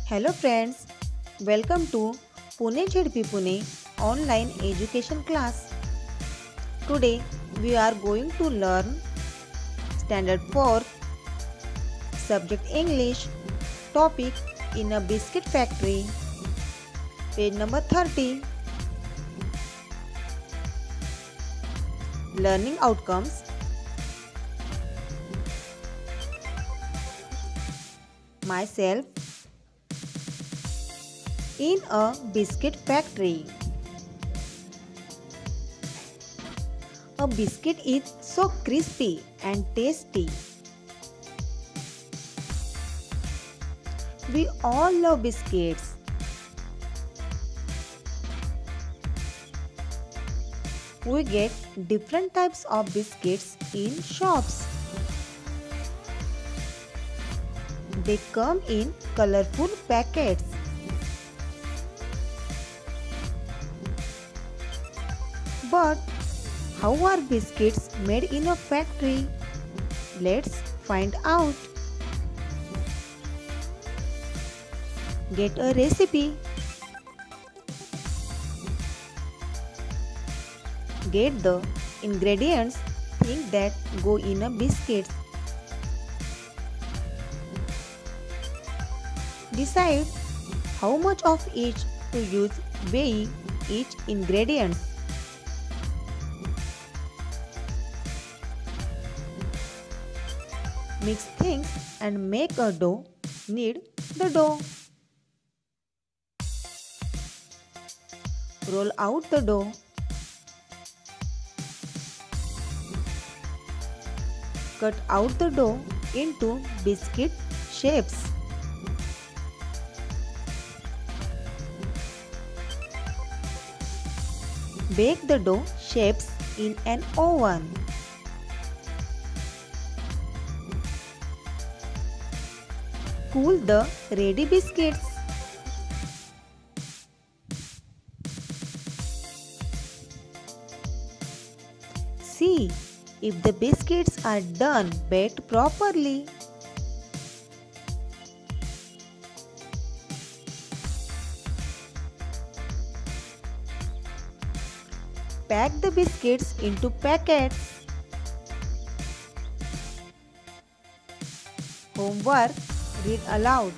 Hello friends, welcome to Pune ZP Pune online education class. Today we are going to learn Standard 4 Subject English topic in a biscuit factory. Page number 30. Learning outcomes. Myself in a biscuit factory. A biscuit is so crispy and tasty. We all love biscuits. We get different types of biscuits in shops. They come in colorful packets. But how are biscuits made in a factory? Let's find out. Get a recipe. Get the ingredients things that go in a biscuit. Decide how much of each to use, weigh each ingredient. Mix things and make a dough. Knead the dough. Roll out the dough. Cut out the dough into biscuit shapes. Bake the dough shapes in an oven. Cool the ready biscuits. See if the biscuits are done baked properly. Pack the biscuits into packets. Homework: read aloud.